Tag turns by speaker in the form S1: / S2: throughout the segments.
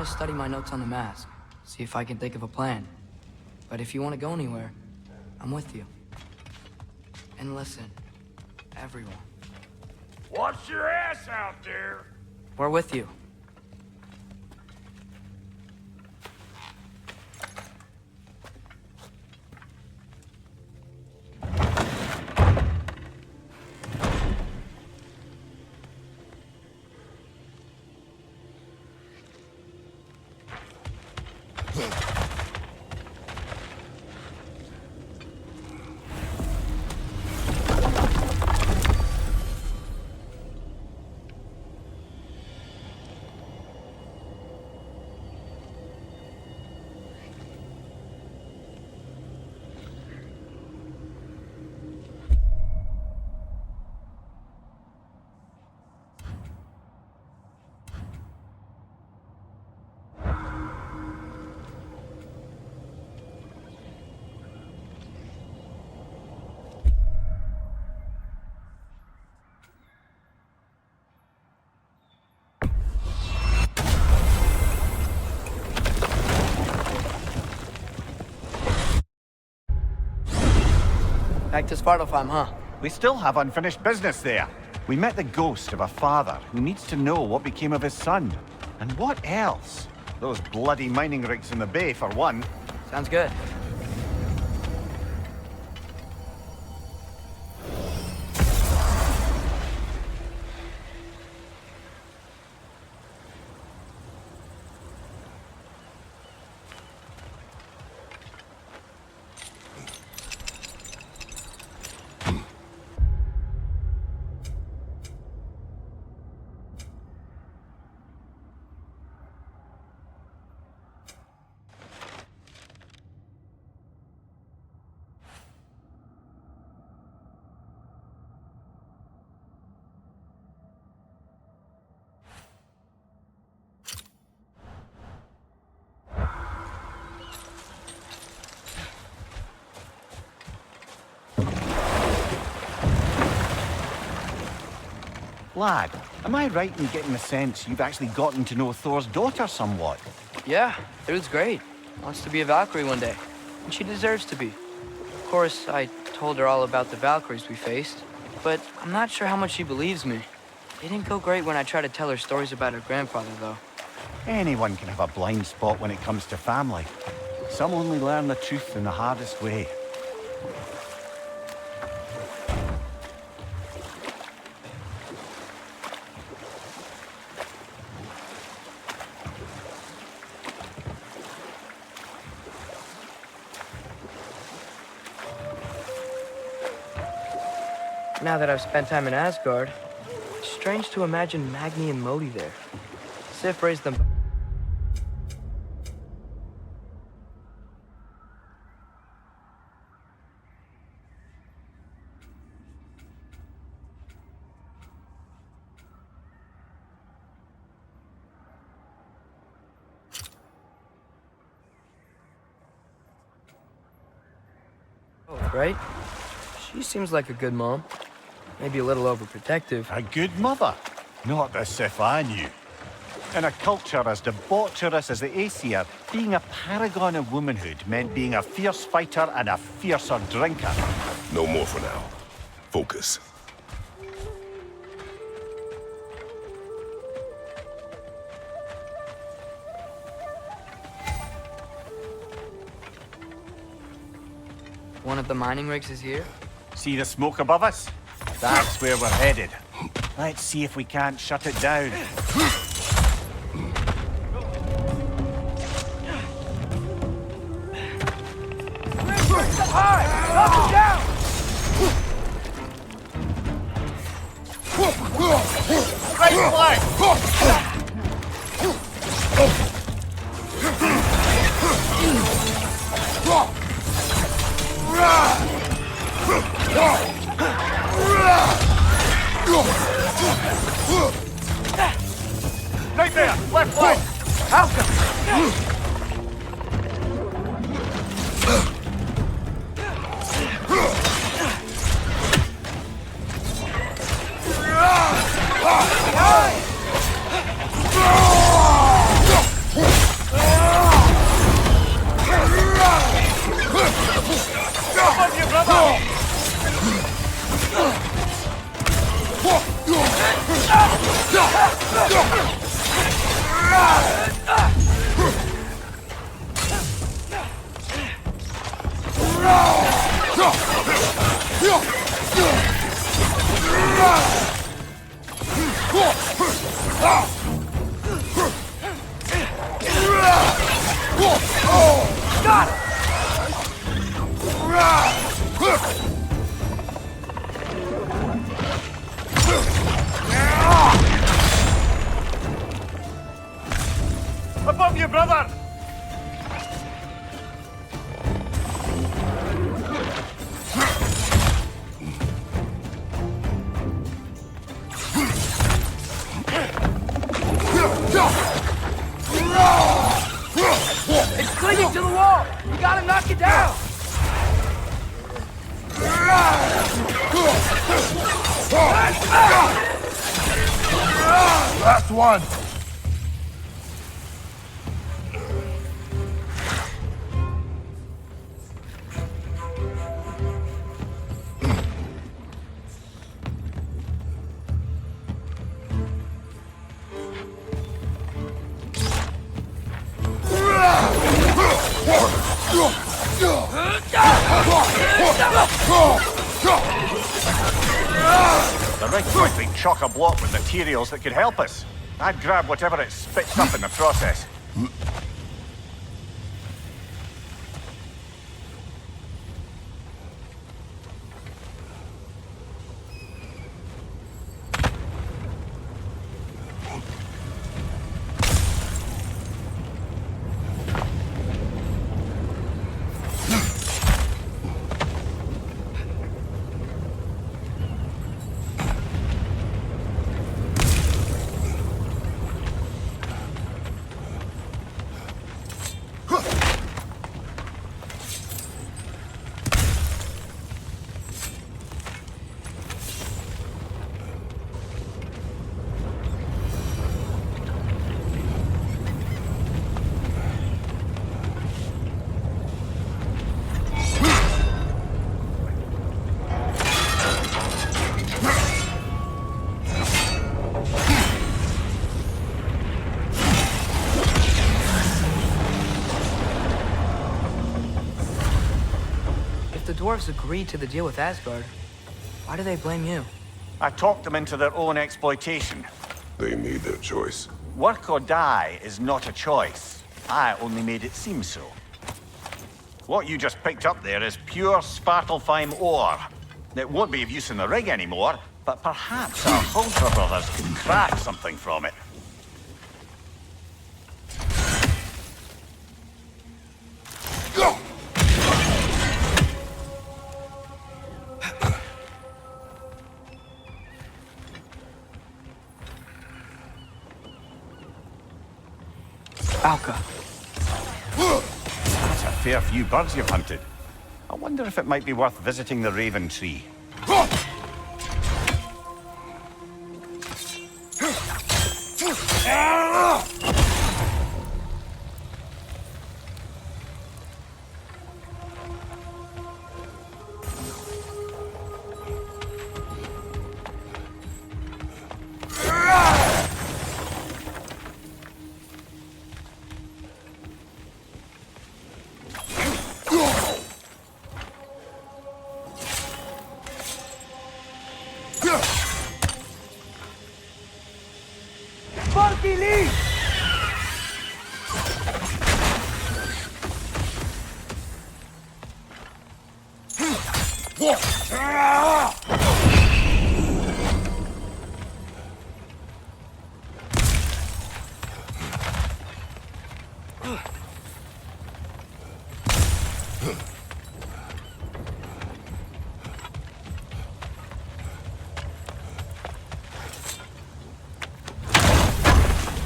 S1: gonna study my notes on the mask, see if I can think of a plan. But if you want to go anywhere, I'm with you. And listen, everyone.
S2: Watch your ass out there!
S1: We're with you. Back to Svartalfheim, huh?
S3: We still have unfinished business there. We met the ghost of a father who needs to know what became of his son. And what else? Those bloody mining rigs in the bay, for one.
S1: Sounds good.
S3: Lad, am I right in getting the sense you've actually gotten to know Thor's daughter somewhat?
S1: Yeah, it was great. Wants to be a Valkyrie one day. And she deserves to be. Of course, I told her all about the Valkyries we faced, but I'm not sure how much she believes me. It didn't go great when I tried to tell her stories about her grandfather, though.
S3: Anyone can have a blind spot when it comes to family. Some only learn the truth in the hardest way.
S1: Now that I've spent time in Asgard, it's strange to imagine Magni and Modi there. Sif raised them. Oh, right? She seems like a good mom. Maybe a little overprotective.
S3: A good mother? Not the Sif I knew. In a culture as debaucherous as the Aesir, being a paragon of womanhood meant being a fierce fighter and a fiercer drinker.
S4: No more for now. Focus.
S1: One of the mining rigs is here?
S3: See the smoke above us? That's where we're headed. Let's see if we can't shut it down.
S2: High! Knock him down!
S3: Right flag! Right there! Left flank! Halcon!
S2: Got him!
S3: Above you, brother!
S1: It's clinging to the wall! You gotta knock it down!
S2: Last one!
S3: The rig might be chock-a-block with materials that could help us. I'd grab whatever it spits up in the process.
S1: If the dwarves agreed to the deal with Asgard, why do they blame you?
S3: I talked them into their own exploitation.
S4: They made their choice.
S3: Work or die is not a choice. I only made it seem so. What you just picked up there is pure Svartalfheim ore. It won't be of use in the rig anymore, but perhaps our Hulker brothers can crack something from it.
S1: Alka.
S3: That's a fair few birds you've hunted. I wonder if it might be worth visiting the Raven Tree.
S2: Funky Lee!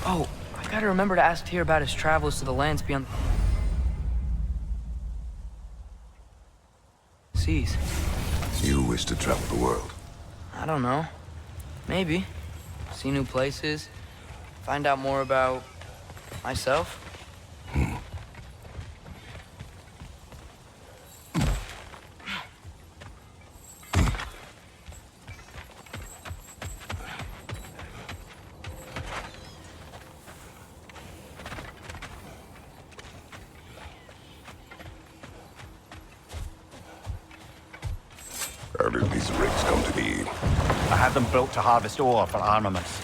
S1: Oh, I gotta remember to ask Tyr about his travels to the lands beyond the seas.
S4: You wish to travel the world.
S1: I don't know. Maybe. See new places. Find out more about myself.
S4: How did these rigs come to be?
S3: I had them built to harvest ore for armaments.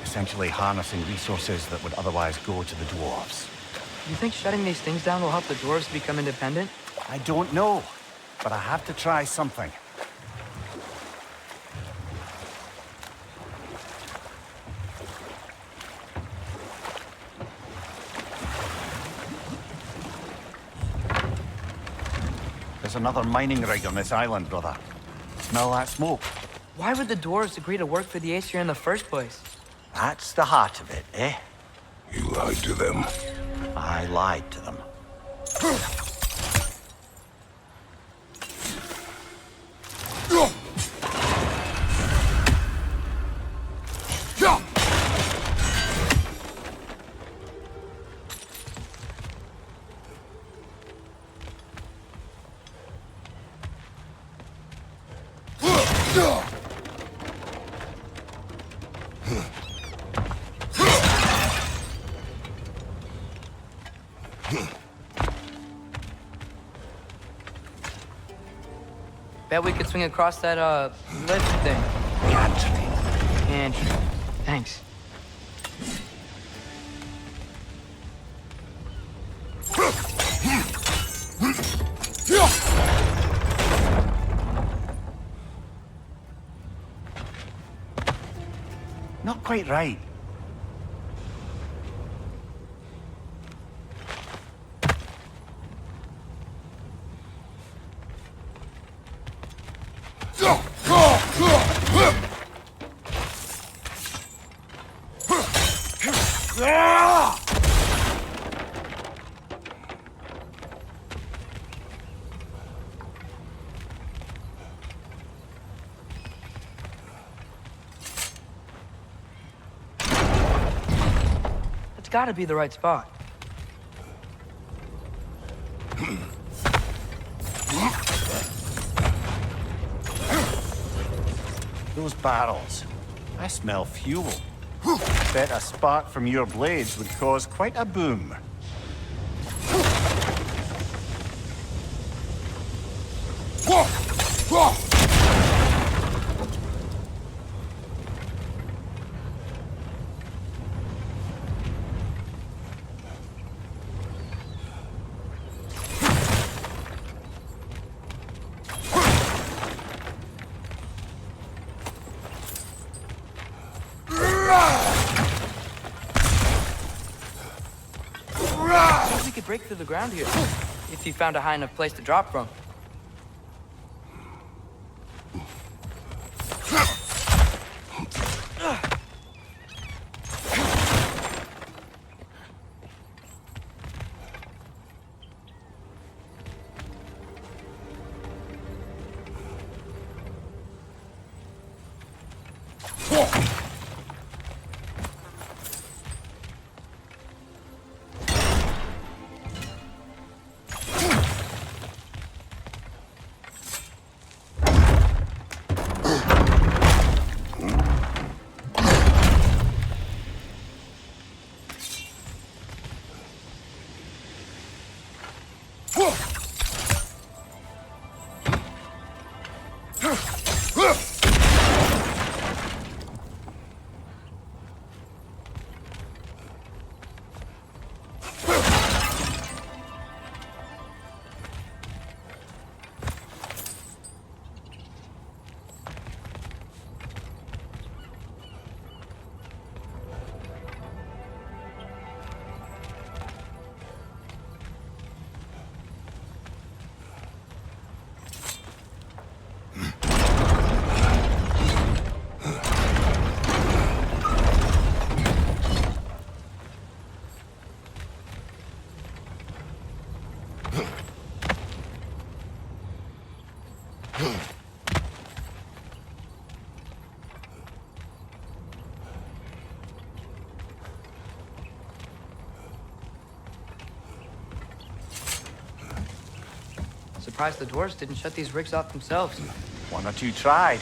S3: Essentially harnessing resources that would otherwise go to the dwarves.
S1: You think shutting these things down will help the dwarves become independent?
S3: I don't know, but I have to try something. There's another mining rig on this island, brother. Smell that smoke?
S1: Why would the dwarves agree to work for the Aesir in the first place?
S3: That's the heart of it, eh?
S4: You lied to them.
S3: I lied to them.
S1: Bet we could swing across that, lift thing. Gantry. Thanks.
S3: Not quite right.
S1: It's gotta be the right spot.
S3: Those barrels. I smell fuel. Bet a spark from your blades would cause quite a boom.
S1: Maybe we could break through the ground here. If you found a high enough place to drop from. Surprised the dwarves didn't shut these rigs off themselves.
S3: One or two tried.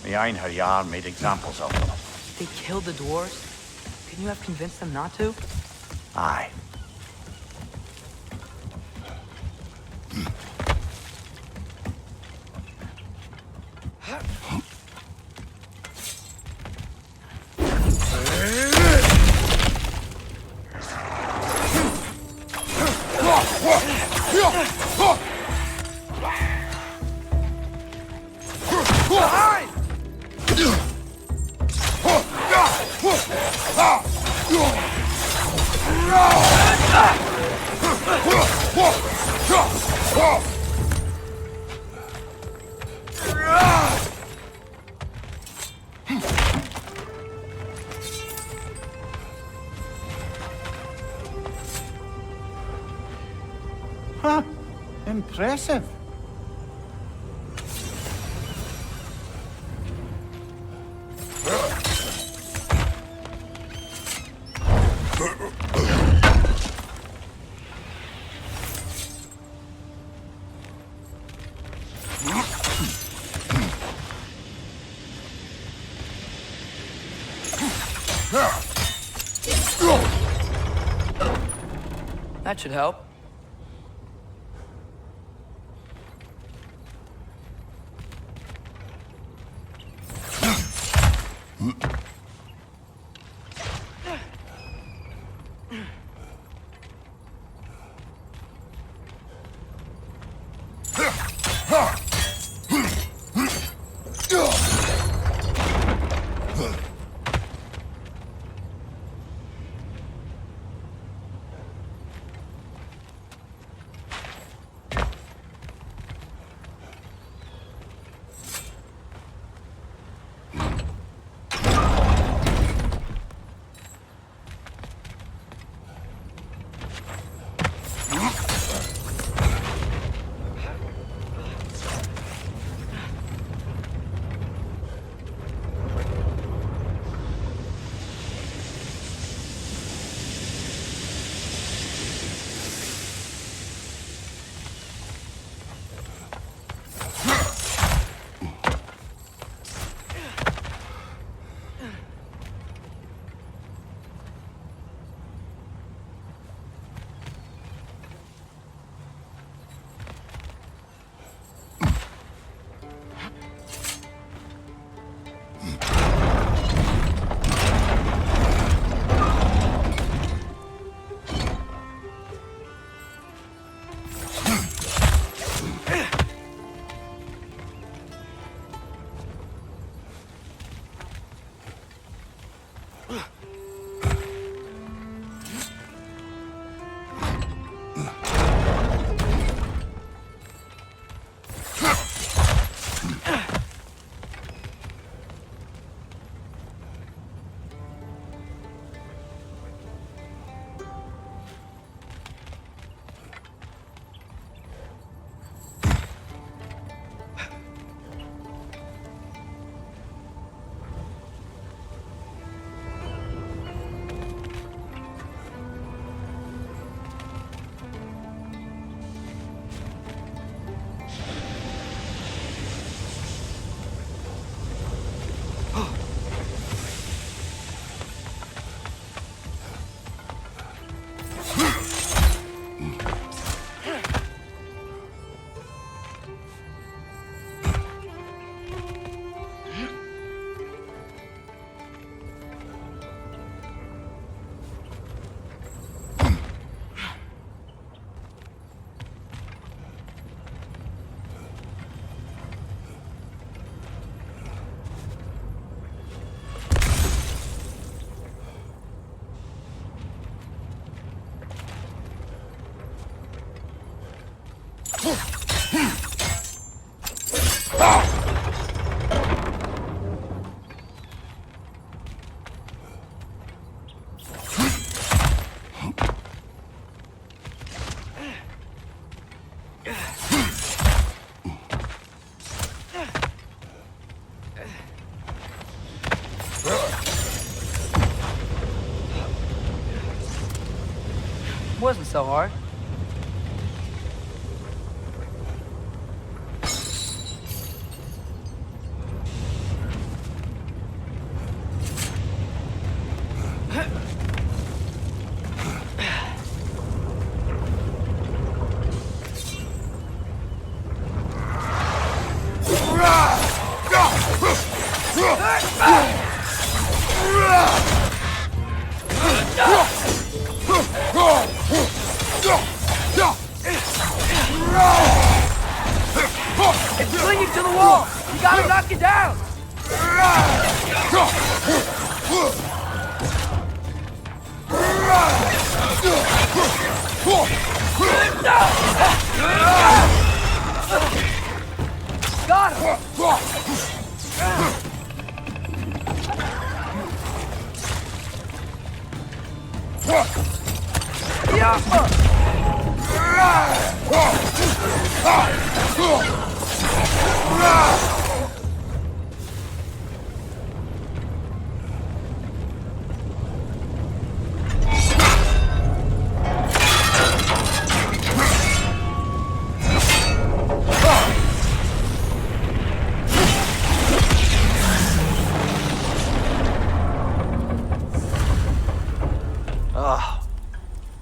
S3: The Einherjar made examples of them.
S1: They killed the dwarves? Couldn't you have convinced them not to?
S3: Aye. Huh. Impressive.
S1: That should help. Wasn't so hard.
S2: It's clinging to the wall! You gotta knock it down! Got him!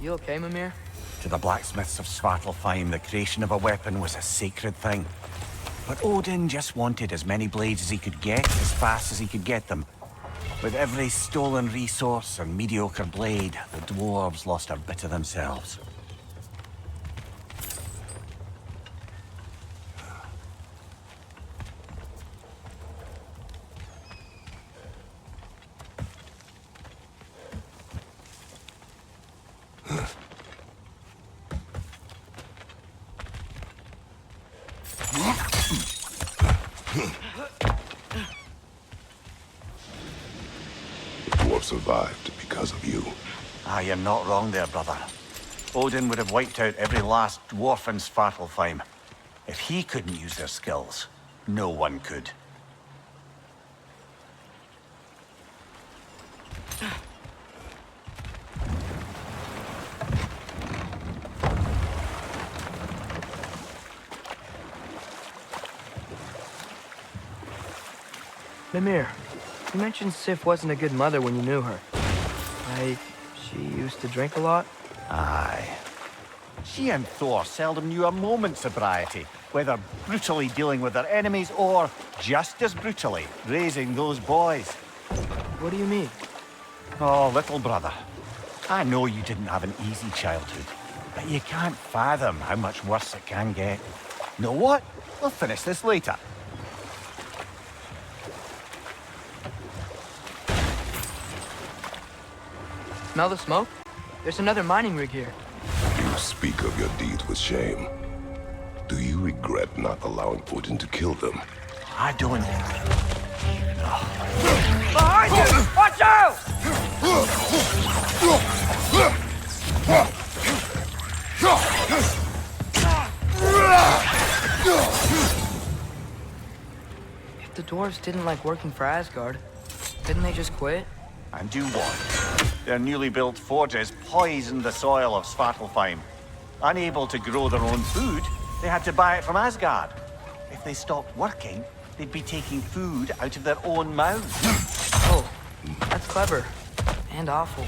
S1: You okay, Mimir?
S3: To the blacksmiths of Svartalfheim, the creation of a weapon was a sacred thing. But Odin just wanted as many blades as he could get, as fast as he could get them. With every stolen resource and mediocre blade, the dwarves lost a bit of themselves.
S4: The dwarf survived because of you.
S3: Ah, you're not wrong there, brother. Odin would have wiped out every last dwarf in Svartalfheim. If he couldn't use their skills, no one could.
S1: Mimir, you mentioned Sif wasn't a good mother when you knew her. She used to drink a lot?
S3: Aye. She and Thor seldom knew a moment's sobriety, whether brutally dealing with their enemies or, just as brutally, raising those boys.
S1: What do you mean?
S3: Oh, little brother. I know you didn't have an easy childhood, but you can't fathom how much worse it can get. Know what? We'll finish this later.
S1: Smell the smoke? There's another mining rig here.
S4: You speak of your deeds with shame. Do you regret not allowing Odin to kill them?
S3: I don't...
S2: Behind you! Watch out!
S1: If the dwarves didn't like working for Asgard, didn't they just quit?
S3: And do what? Their newly built forges poisoned the soil of Svartalfheim. Unable to grow their own food, they had to buy it from Asgard. If they stopped working, they'd be taking food out of their own mouths.
S1: Oh, that's clever. And awful.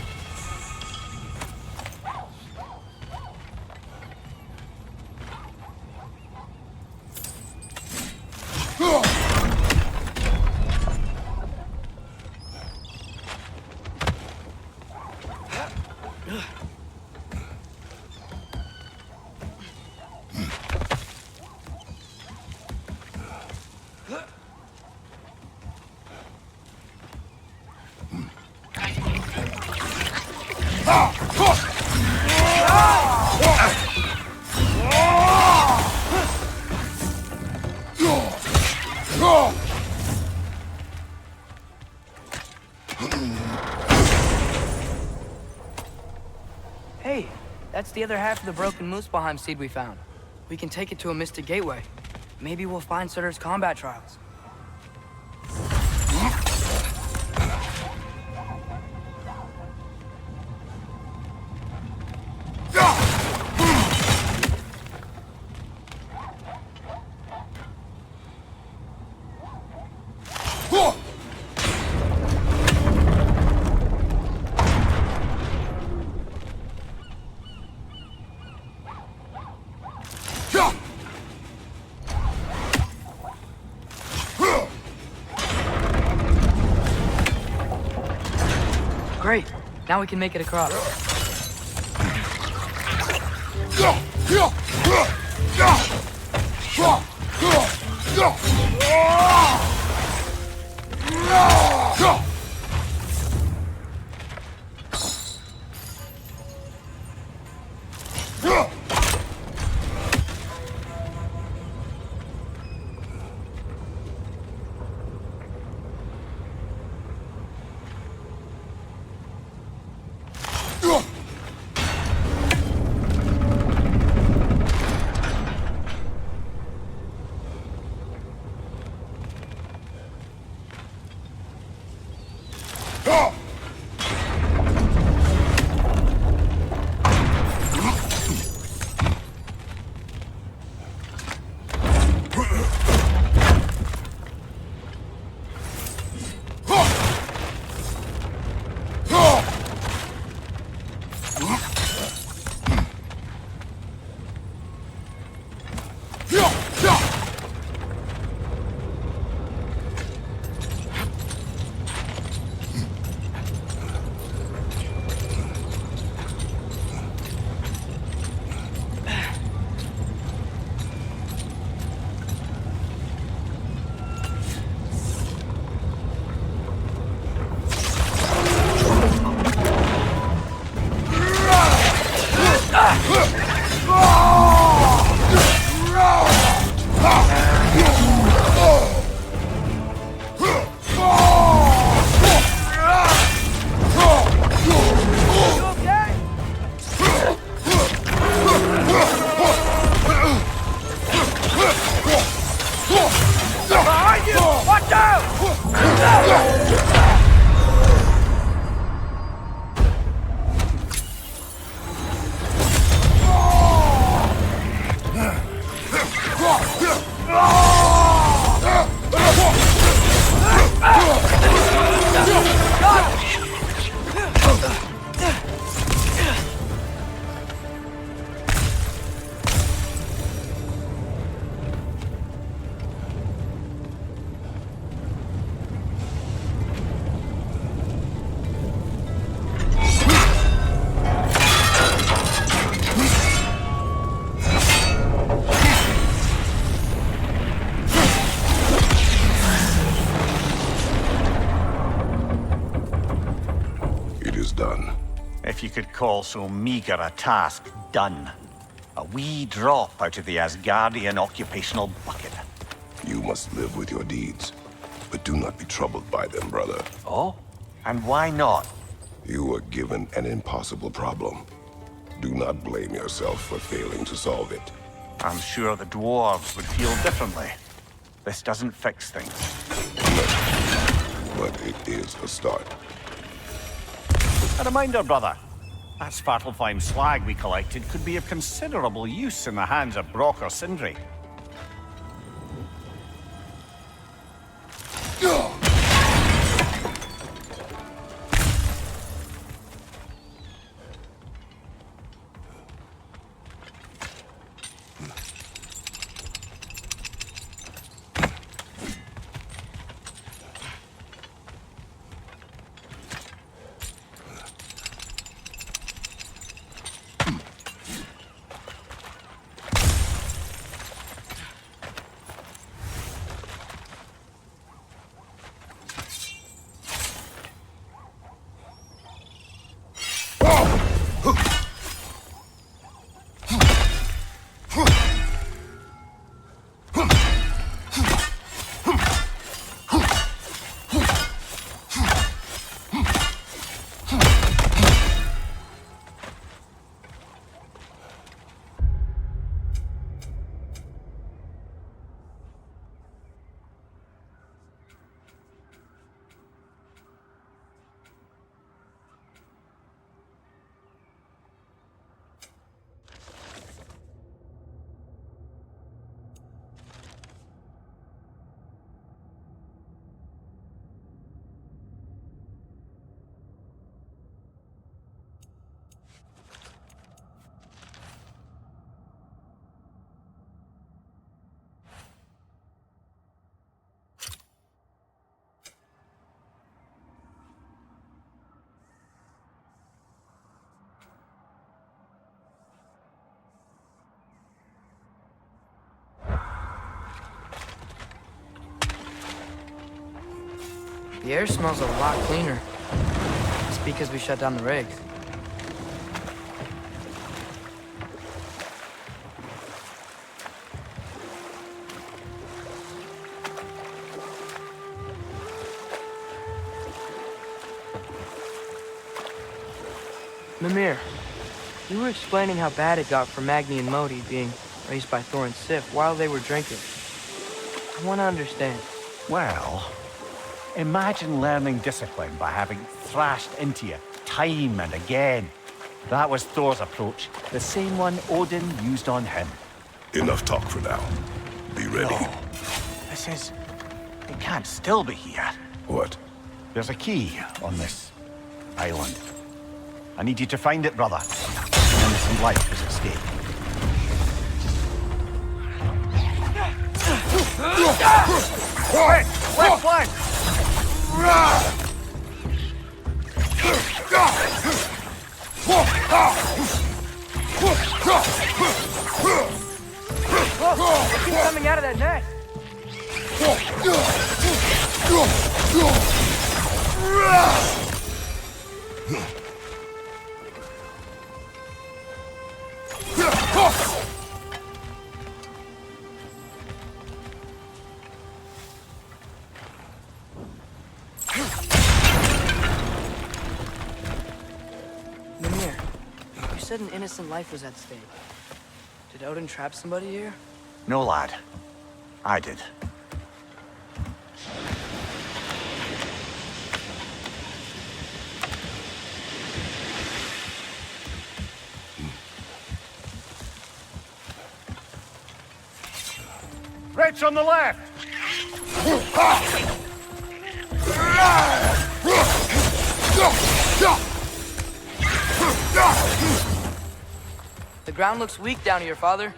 S1: Hey, that's the other half of the broken Muspelheim seed we found. We can take it to a Mystic Gateway. Maybe we'll find Surtur's combat trials. Great. Now we can make it across.
S3: If you could call so meager a task done. A wee drop out of the Asgardian occupational bucket.
S4: You must live with your deeds, but do not be troubled by them, brother.
S3: Oh? And why not?
S4: You were given an impossible problem. Do not blame yourself for failing to solve it.
S3: I'm sure the dwarves would feel differently. This doesn't fix things.
S4: No, but it is a start.
S3: A reminder, brother. That Svartalfheim slag we collected could be of considerable use in the hands of Brock or Sindri.
S1: The air smells a lot cleaner. It's because we shut down the rigs. Mimir, you were explaining how bad it got for Magni and Modi being raised by Thor and Sif while they were drinking. I want to understand.
S3: Well, imagine learning discipline by having thrashed into you time and again. That was Thor's approach, the same one Odin used on him.
S4: Enough talk for now. Be ready.
S3: No, this is... It can't still be here.
S4: What?
S3: There's a key on this island. I need you to find it, brother. An innocent life is at stake. Quick! Left flank!
S2: Whoa, keep coming out of that nest.
S1: Mimir, you said an innocent life was at stake. Did Odin trap somebody here?
S3: No, lad. I did. Rich on the left!
S1: The ground looks weak down here, Father.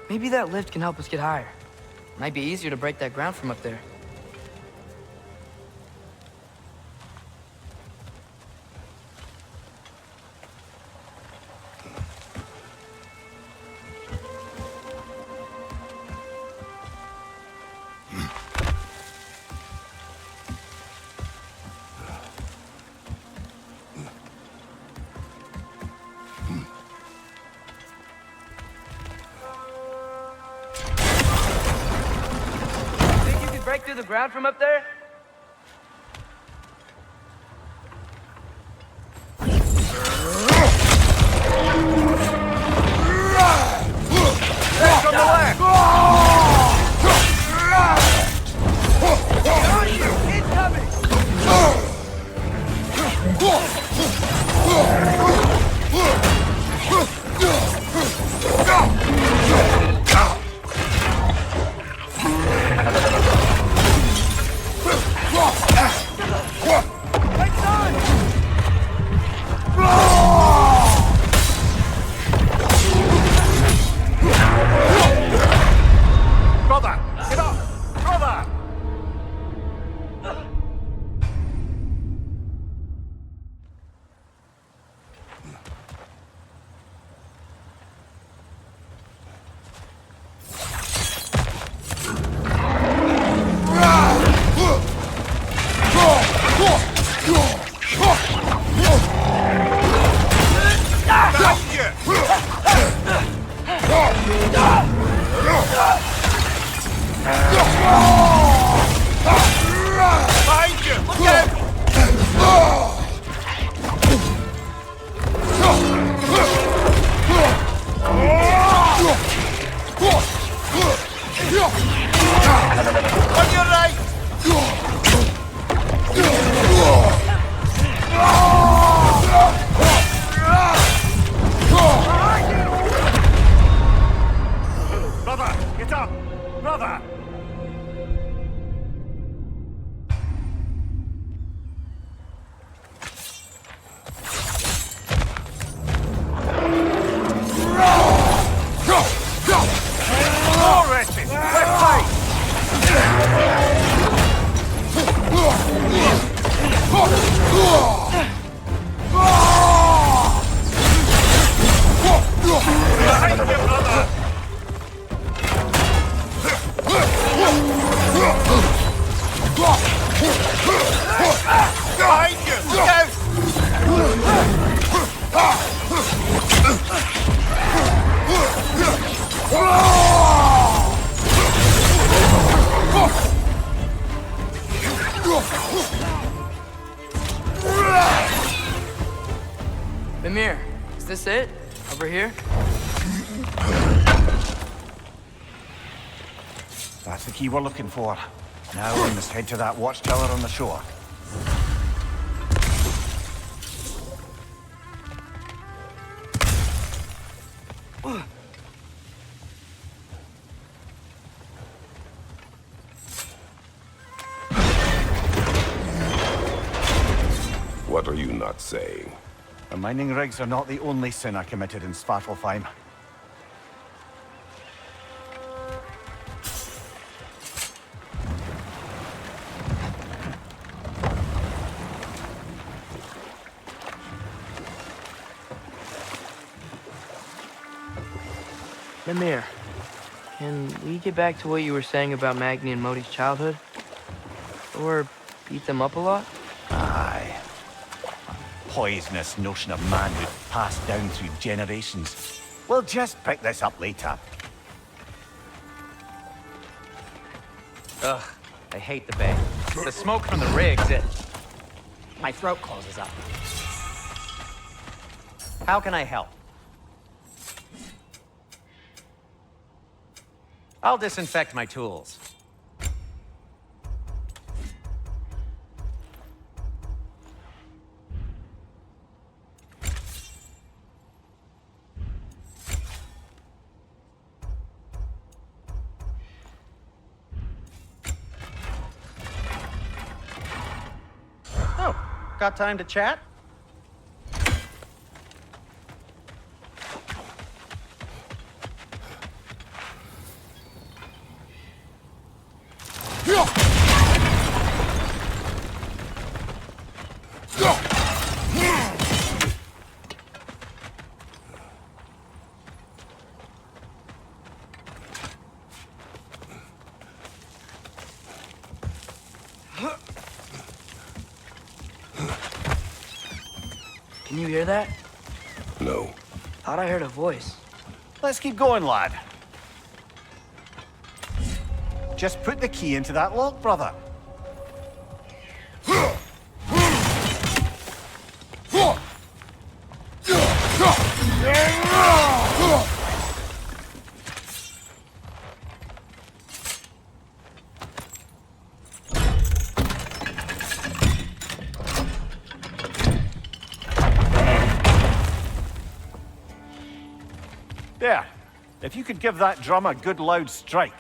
S1: Maybe that lift can help us get higher. Might be easier to break that ground from up there.
S2: Break through the ground from up there?
S3: Rich on the left!
S2: On you! Incoming!
S1: Mimir, is this it? Over here?
S3: That's the key we're looking for. Now we must head to that watchtower on the shore.
S4: What are you not saying?
S3: The mining rigs are not the only sin I committed in Svartalfheim.
S1: Mimir, can we get back to what you were saying about Magni and Modi's childhood? Or beat them up a lot?
S3: Aye. Poisonous notion of manhood passed down through generations. We'll just pick this up later.
S5: Ugh, I hate the bay. The smoke from the rigs, my throat closes up. How can I help? I'll disinfect my tools. Oh, got time to chat?
S1: Can you hear that?
S4: No.
S1: Thought I heard a voice.
S3: Let's keep going, lad. Just put the key into that lock, brother. There. If you could give that drum a good loud strike.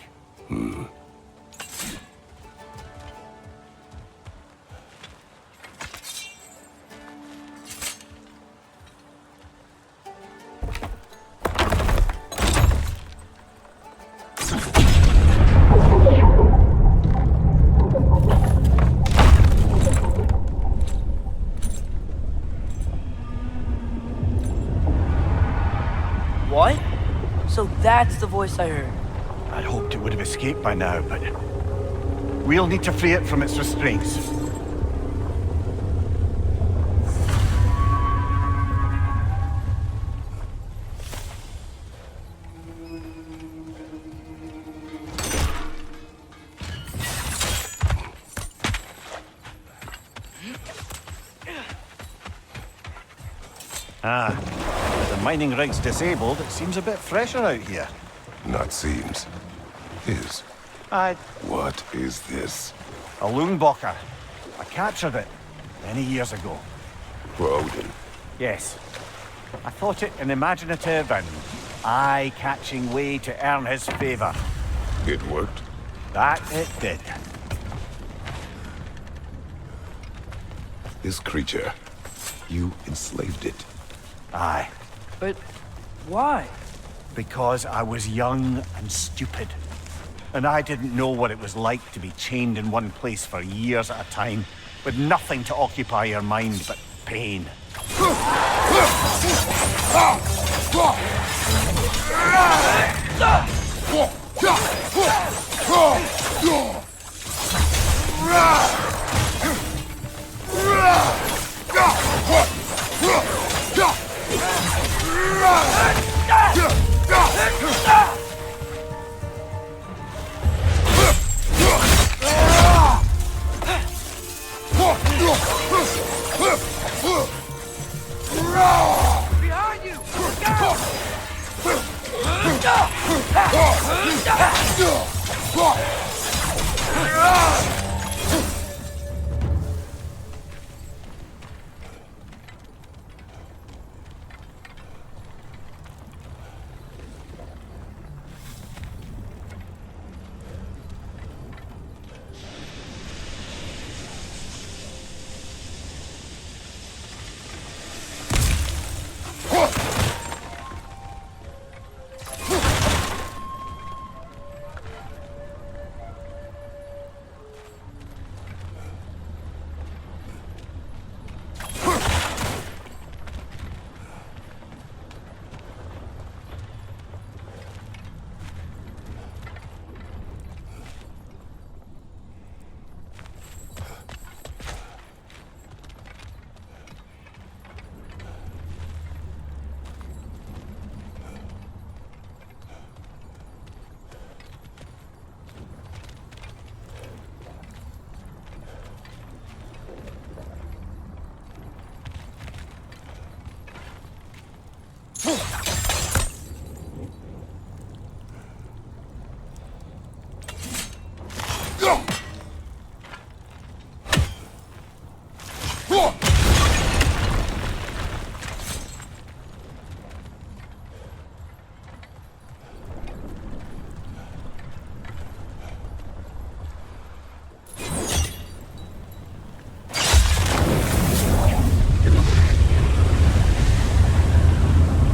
S1: What? So that's the voice I heard.
S3: I'd hoped it would have escaped by now, but we'll need to free it from its restraints. Ah, with the mining rigs disabled, it seems a bit fresher out here.
S4: Not seems. Is. What is this?
S3: A Loonbocker. I captured it many years ago.
S4: For Odin.
S3: Yes. I thought it an imaginative and eye-catching way to earn his favor.
S4: It worked?
S3: That it did.
S4: This creature. You enslaved it.
S3: Aye.
S1: But why?
S3: Because I was young and stupid. And I didn't know what it was like to be chained in one place for years at a time, with nothing to occupy your mind but pain.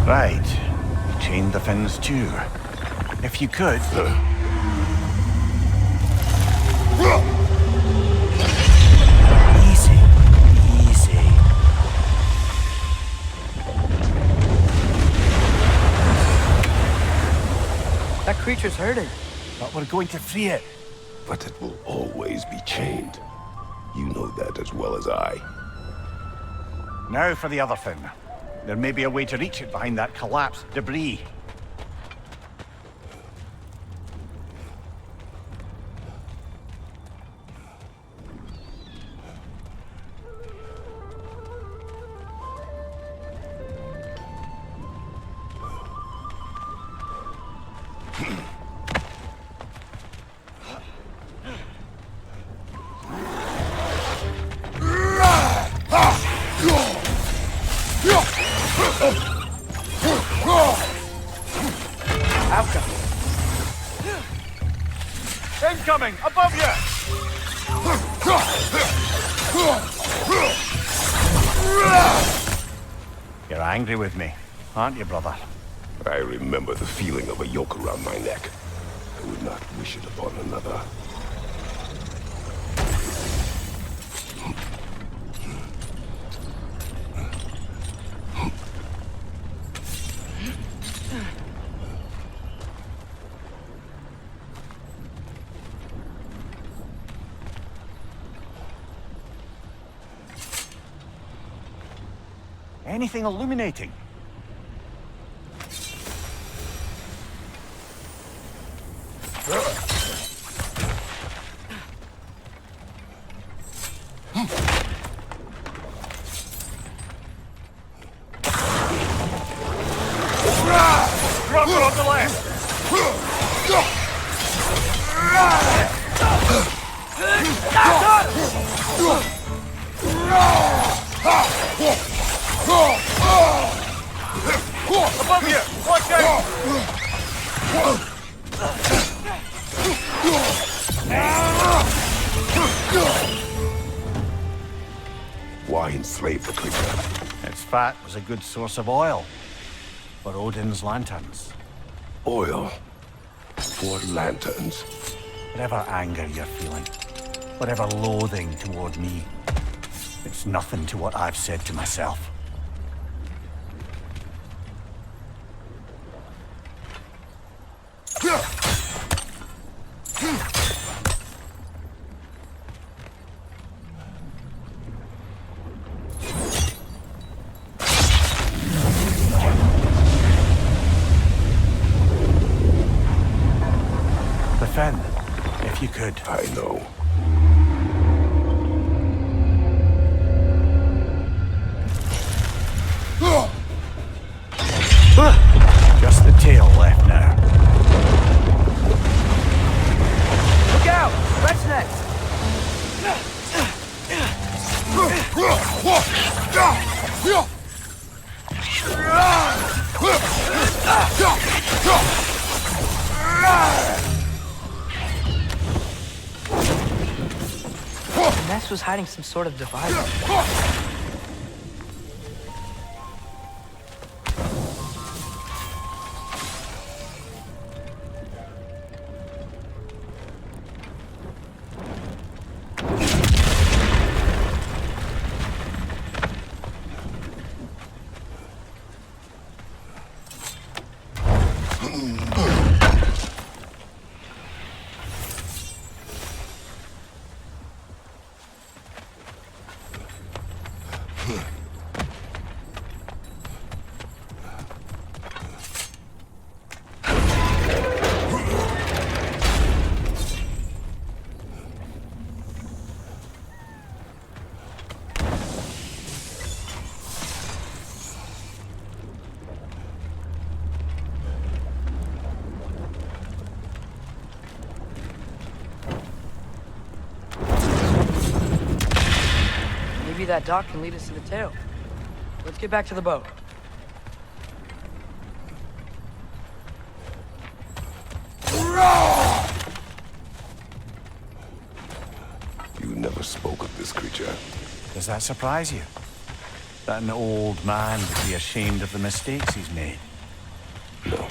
S3: Right. Chain the fins too. If you could... Easy. Easy.
S1: That creature's hurting.
S3: But we're going to free it.
S4: But it will always be chained. You know that as well as I.
S3: Now for the other fin. There may be a way to reach it behind that collapsed debris. Incoming! Above you! You're angry with me, aren't you, brother?
S4: I remember the feeling of a yoke around my neck. I would not wish it upon another.
S3: Anything illuminating? Rubber on the left! Above you! Watch out!
S4: Why enslave the creature?
S3: Its fat was a good source of oil for Odin's lanterns.
S4: Oil. For lanterns.
S3: Whatever anger you're feeling, whatever loathing toward me, it's nothing to what I've said to myself. The fin, if you could.
S4: I know.
S3: Just the tail left now.
S1: The nest was hiding some sort of device. Maybe that dock can lead us to the tail. Let's get back to the boat.
S4: You never spoke of this creature.
S3: Does that surprise you? That an old man would be ashamed of the mistakes he's made?
S4: No.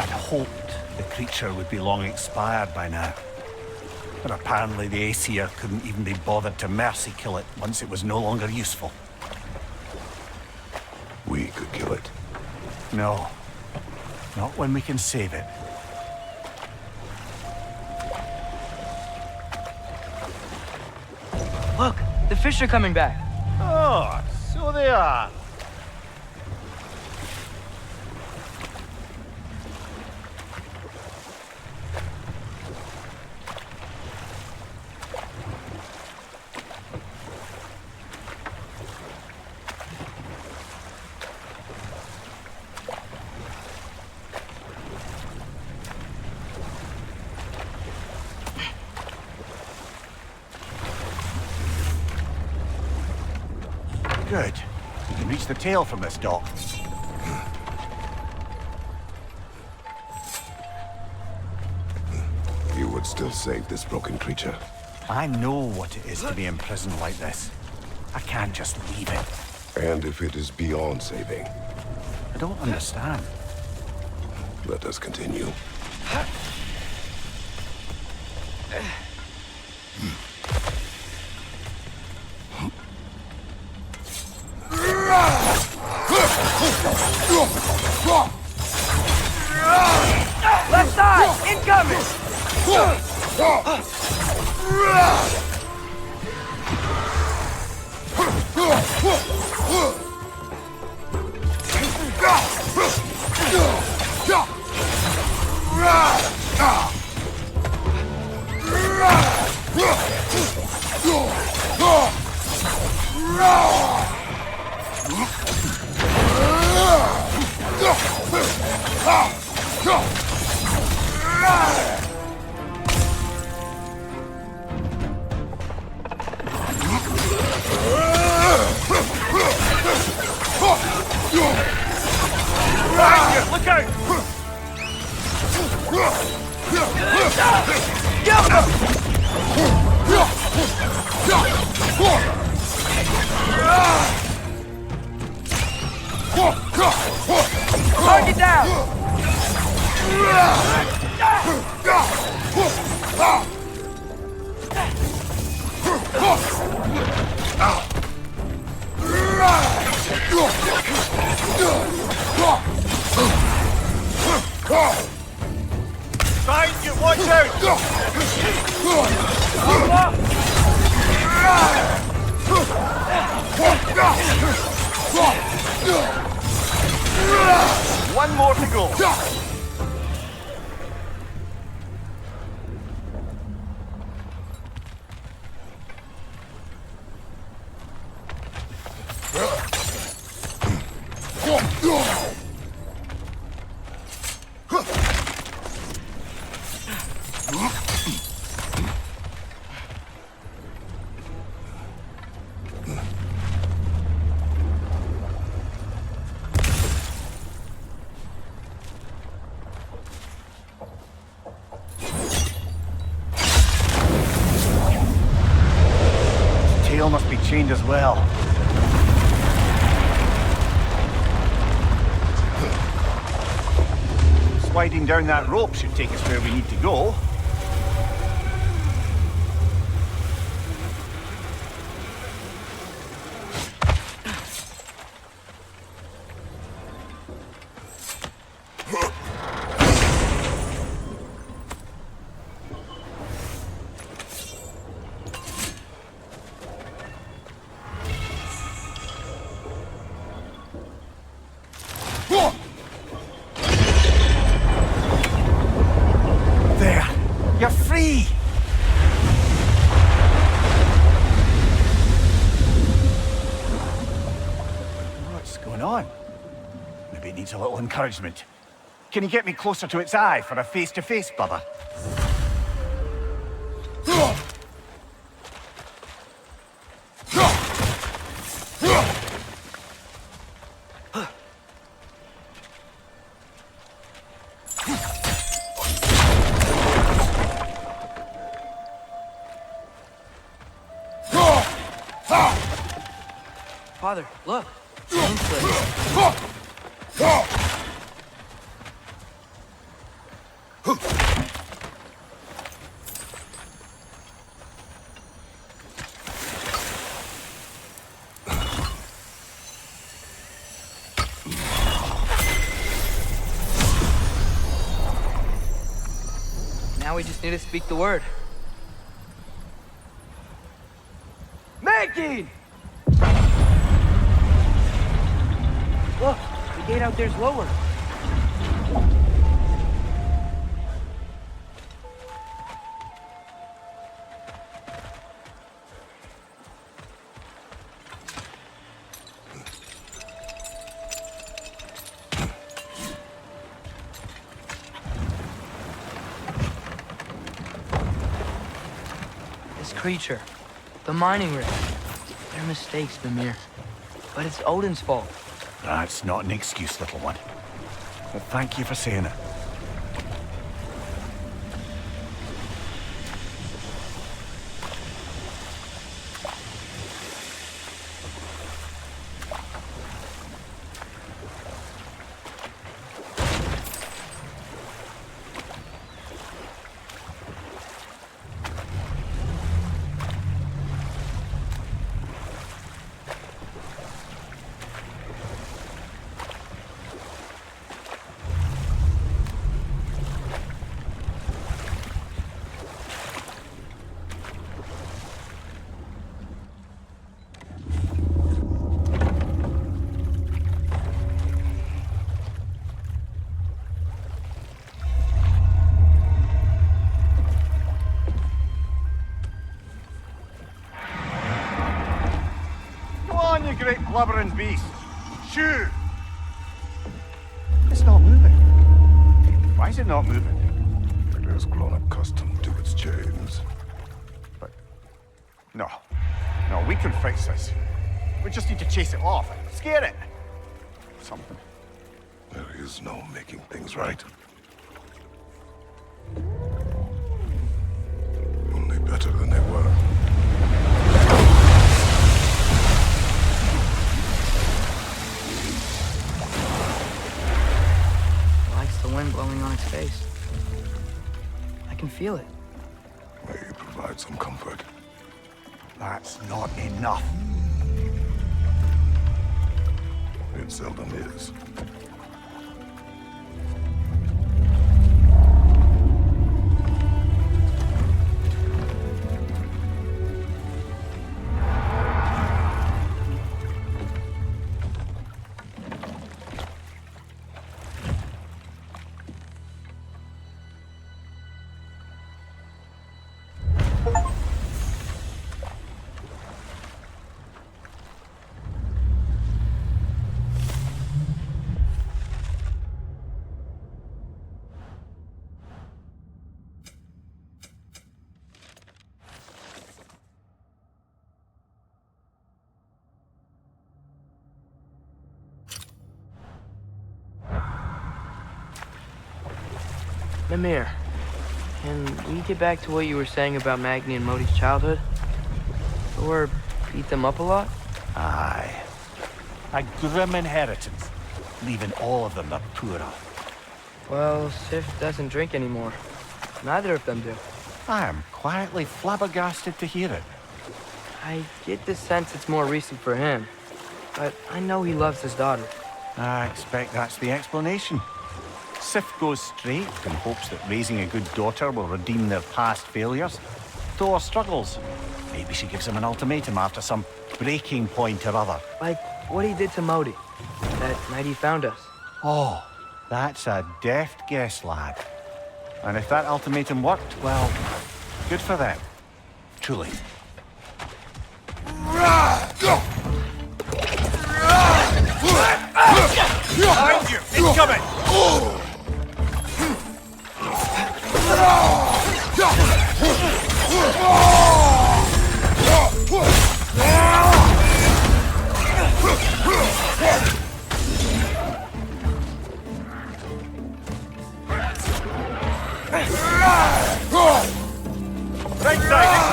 S3: I'd hoped the creature would be long expired by now. But apparently the Aesir couldn't even be bothered to mercy kill it once it was no longer useful.
S4: We could kill it.
S3: No. Not when we can save it.
S1: Look, the fish are coming back.
S3: Oh, so they are. Good. We can reach the tail from this dock.
S4: You would still save this broken creature.
S3: I know what it is to be imprisoned like this. I can't just leave it.
S4: And if it is beyond saving,
S3: I don't understand.
S4: let us continue.
S2: Left side! Incoming!
S3: Look out!
S2: Target down!
S3: Behind you, watch out! One more to go. chained as well. Sliding down that rope should take us where we need to go. There! You're free! What's going on? Maybe it needs a little encouragement. Can you get me closer to its eye for a face-to-face, brother?
S1: Father, look. Moon slip. Now we just need to speak the word.
S2: Making!
S1: Look, the gate out there's lower. This creature, the mining rig, they're mistakes, Mimir. But it's Odin's fault.
S3: That's not an excuse, little one. But thank you for saying it. You great blubbering beast. Shoo! It's not moving. Why is it not moving?
S4: It has grown accustomed to its chains.
S3: But... No. No, we can fix this. We just need to chase it off. Scare it. Something.
S4: There is no making things right. Only better than they were.
S1: The wind blowing on its face. I can feel it.
S4: May provide some comfort.
S3: That's not enough.
S4: It seldom is.
S1: Mimir, can we get back to what you were saying about Magni and Modi's childhood? Or Beat them up a lot?
S3: Aye. A grim inheritance, leaving all of them the poorer.
S1: Well, Sif doesn't drink anymore. Neither of them do.
S3: I am quietly flabbergasted to hear it.
S1: I get the sense it's more recent for him. But I know he loves his daughter.
S3: I expect that's the explanation. Sif goes straight in hopes that raising a good daughter will redeem their past failures. Thor struggles. Maybe she gives him an ultimatum after some breaking point or other.
S1: Like what he did to Modi, that night he found us.
S3: Oh, that's a deft guess, lad. And if that ultimatum worked, well, good for them. Truly. Behind you! Incoming! Right side,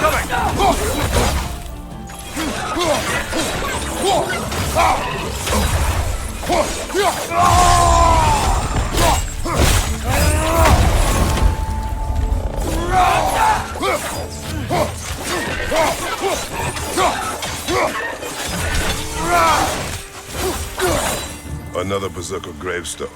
S4: Another Berserker gravestone.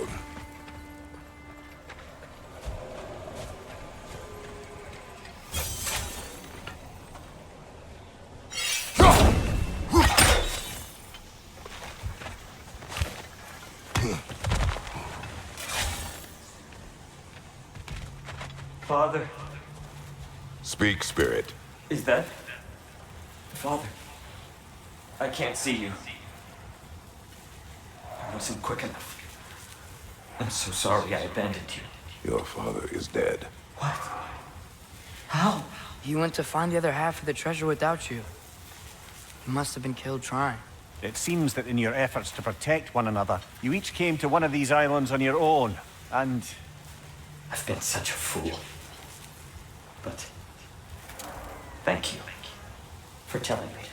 S6: Father,
S4: Speak, spirit.
S6: is that? Father, I can't see you. I wasn't quick enough. I'm so sorry I abandoned you.
S4: Your father is dead.
S6: What? How?
S1: He went to find the other half of the treasure without you. He must have been killed trying.
S3: It seems that in your efforts to protect one another, you each came to one of these islands on your own, and...
S6: I've been such a fool. But thank you for telling me.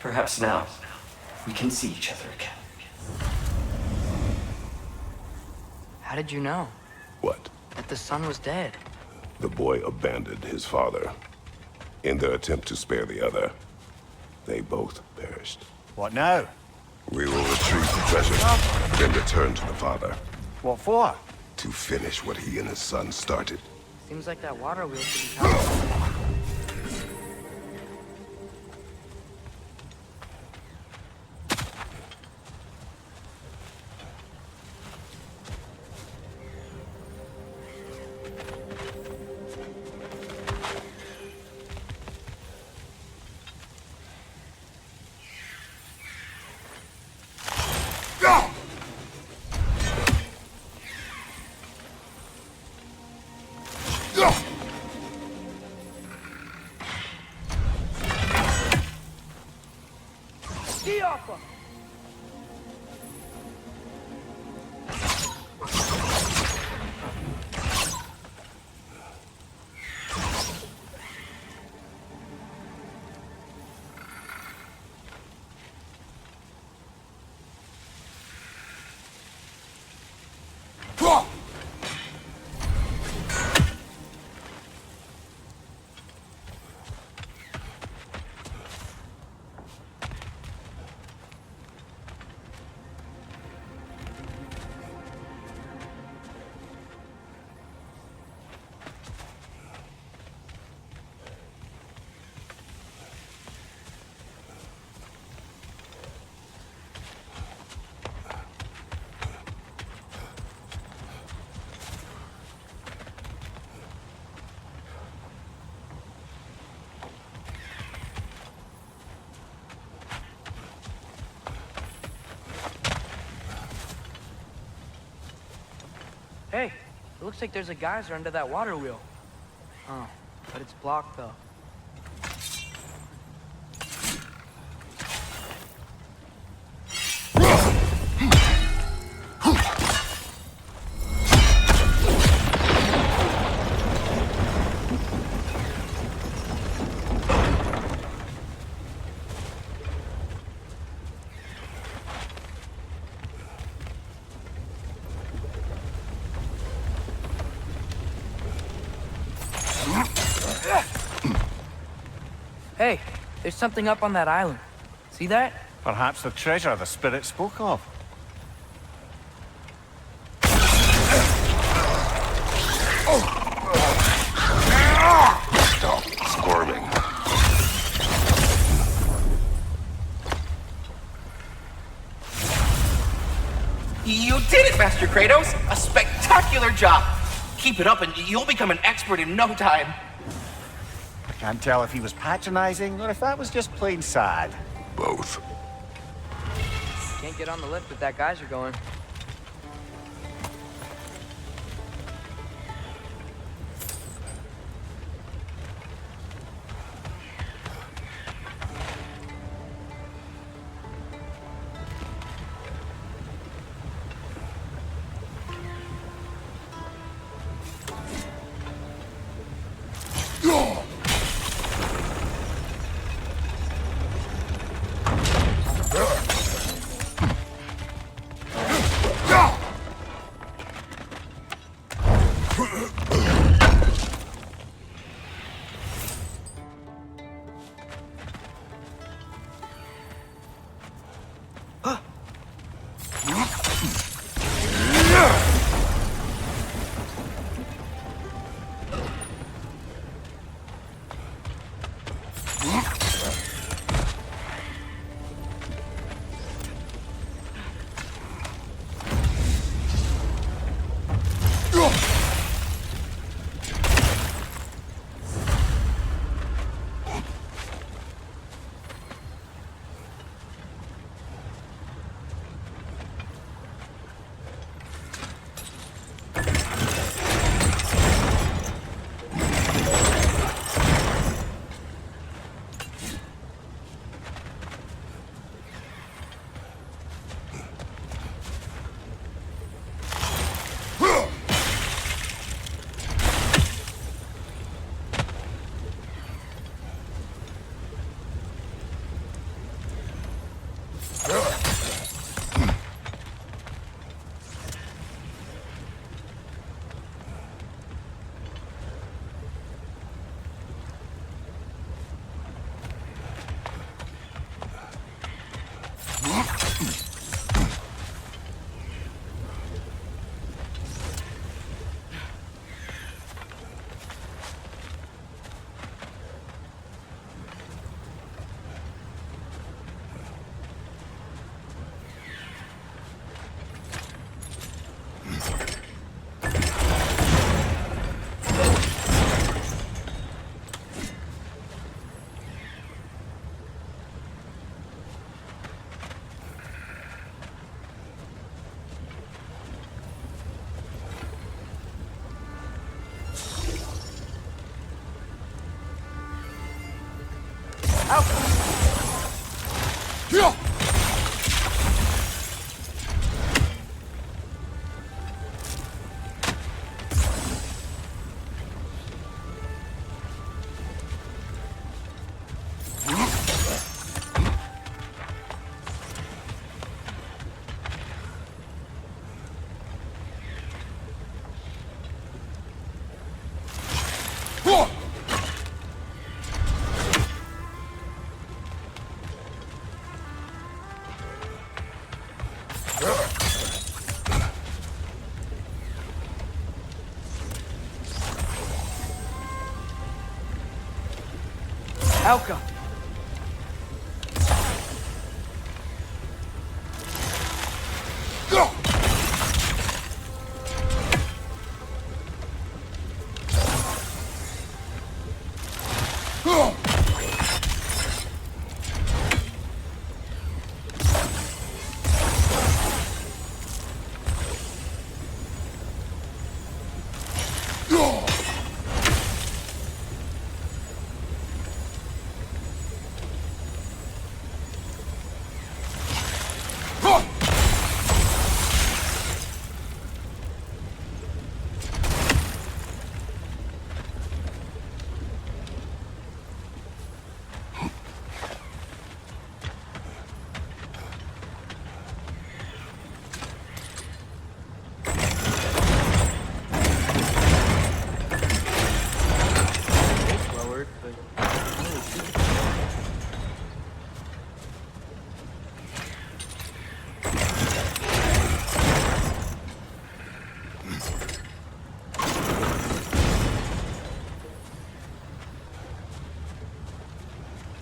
S6: Perhaps now we can see each other again.
S1: How did you know?
S4: What?
S1: That the son was dead?
S4: The boy abandoned his father. In their attempt to spare the other, they both perished.
S3: What now?
S4: We will retrieve the treasure, then return to the father.
S3: What for?
S4: To finish what he and his son started.
S1: Seems like that water wheel should be coming. Hey, it looks like there's a geyser under that water wheel. Oh, but it's blocked though. Hey, there's something up on that island. See that?
S3: Perhaps the treasure the spirit spoke of.
S4: Stop squirming.
S2: You did it, Master Kratos! A spectacular job! Keep it up and you'll become an expert in no time.
S3: I can't tell if he was patronizing or if that was just plain sad.
S4: Both.
S1: Can't get on the lift if that geyser going. Elka!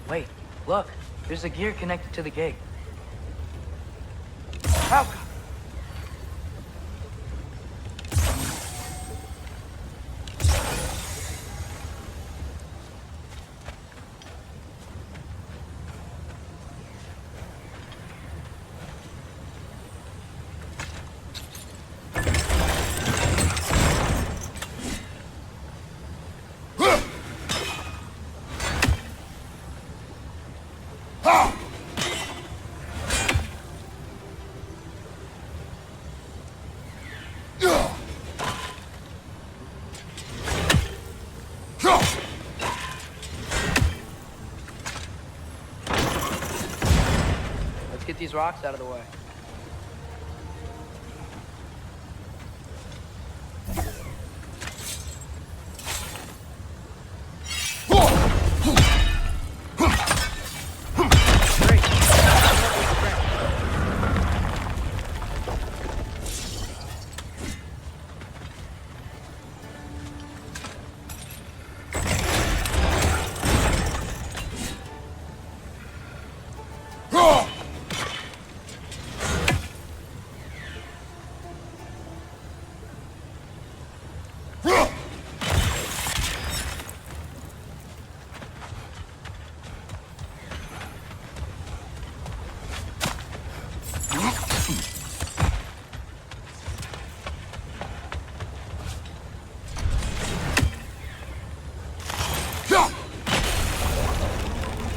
S1: Wait, look. There's a gear connected to the gate. How? Let's get these rocks out of the way.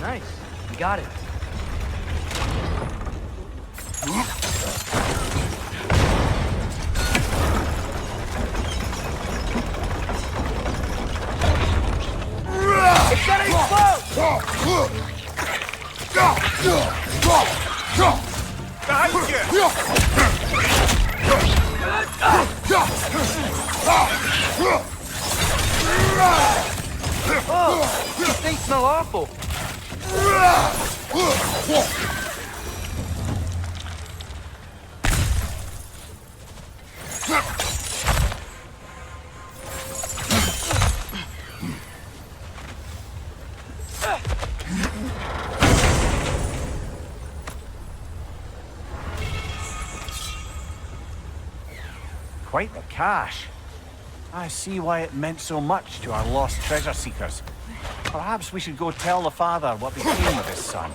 S1: Nice. You got it. It's gonna explode! Oh, these things smell awful.
S3: Quite the cache. I see why it meant so much to our lost treasure seekers. Perhaps we should go tell the father what became of his son.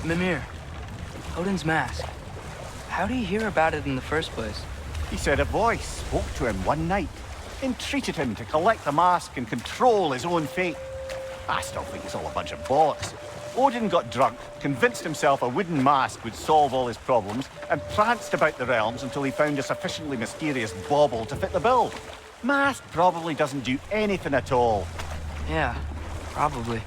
S1: Mimir, Odin's mask. How do you hear about it in the first place?
S3: He said a voice spoke to him one night, entreated him to collect the mask and control his own fate. I still think it's all a bunch of bollocks. Odin got drunk, convinced himself a wooden mask would solve all his problems, and pranced about the realms until he found a sufficiently mysterious bauble to fit the bill. Mask probably doesn't do anything at all.
S1: Yeah, probably.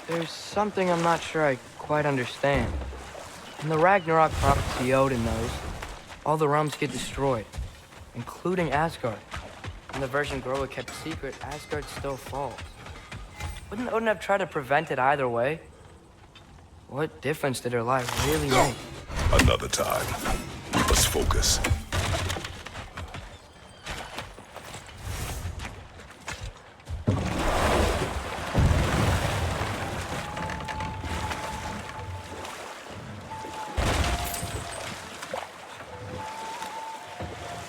S1: There's something I'm not sure I quite understand. In the Ragnarok prophecy Odin knows, all the realms get destroyed. including Asgard. In the version Groa kept secret, Asgard still falls. Wouldn't Odin have tried to prevent it either way? What difference did her lie really make?
S4: Another time. We must focus.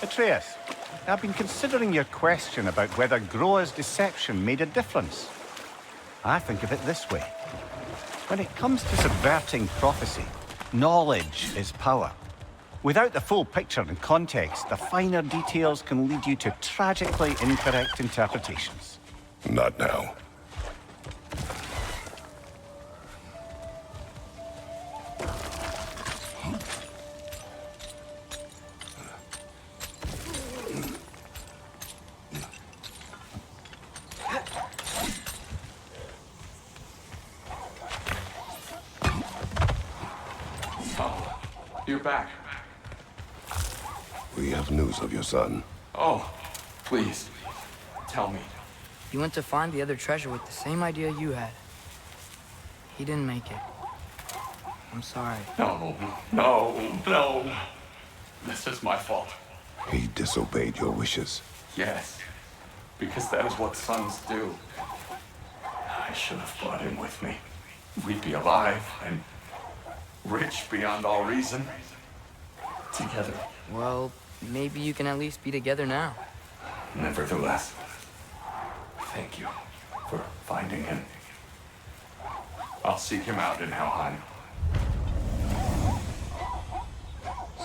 S3: Atreus, I've been considering your question about whether Groa's deception made a difference. I think of it this way. When it comes to subverting prophecy, knowledge is power. Without the full picture and context, the finer details can lead you to tragically incorrect interpretations.
S4: Not now.
S7: You're back.
S4: We have news of your son.
S7: Oh, please, tell me.
S1: He went to find the other treasure with the same idea you had. He didn't make it. I'm sorry.
S7: No. This is my fault.
S4: He disobeyed your wishes.
S7: Yes, because that is what sons do. I should have brought him with me. We'd be alive and rich beyond all reason. Together.
S1: Well, maybe you can at least be together now.
S7: Nevertheless, thank you for finding him. I'll seek him out in Helheim.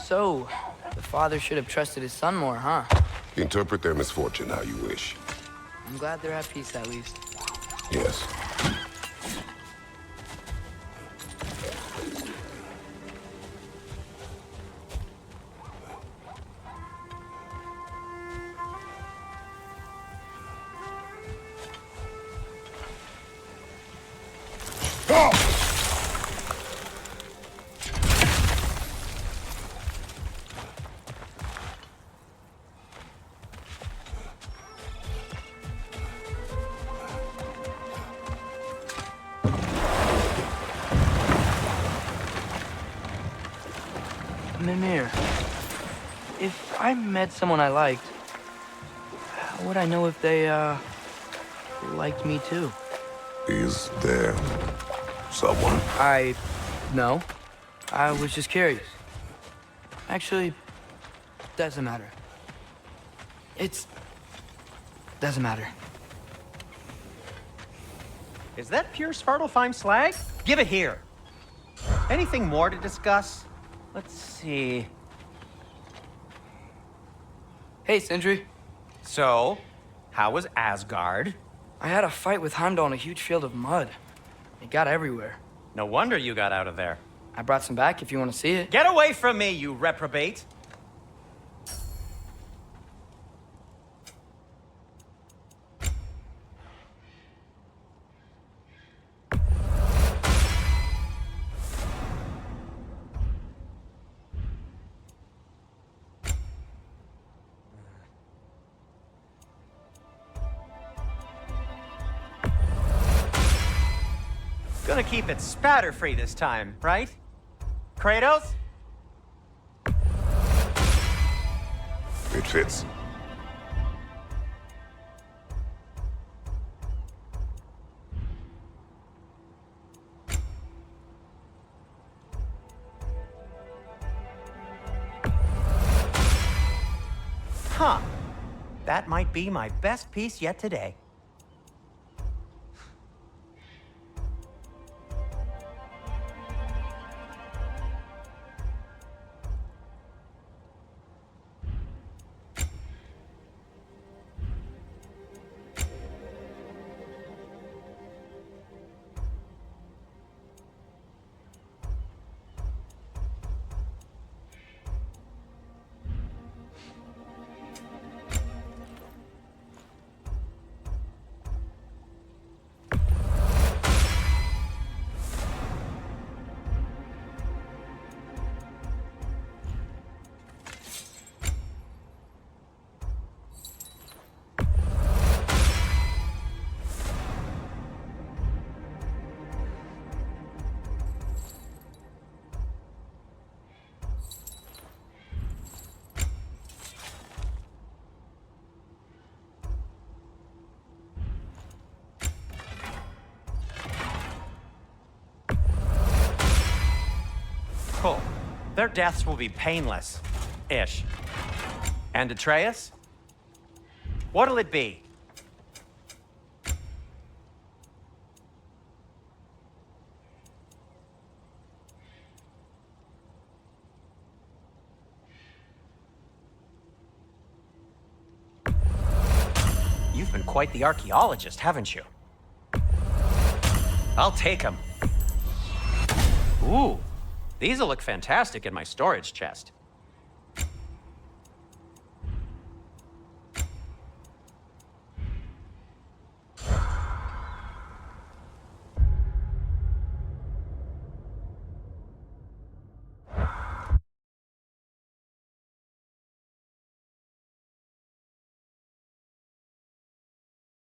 S1: So, the father should have trusted his son more, huh?
S4: Interpret their misfortune how you wish.
S1: I'm glad they're at peace at least.
S4: Yes.
S1: Mimir, if I met someone I liked, how would I know if they, liked me too?
S4: Is there someone?
S1: No. I was just curious. Actually, doesn't matter. Doesn't matter.
S5: Is that pure Svartalfheim slag? Give it here. Anything more to discuss? Let's see.
S1: Hey, Sindri.
S5: So, how was Asgard?
S1: I had a fight with Heimdall in a huge field of mud. It got everywhere.
S5: No wonder you got out of there.
S1: I brought some back if you want to see it.
S5: Get away from me, you reprobate! Gonna keep it spatter-free this time, right? Kratos?
S4: It fits.
S5: Huh. That might be my best piece yet today. Their deaths will be painless. Ish. And Atreus? What'll it be? You've been quite the archaeologist, haven't you? I'll take them. Ooh, these'll look fantastic in my storage chest.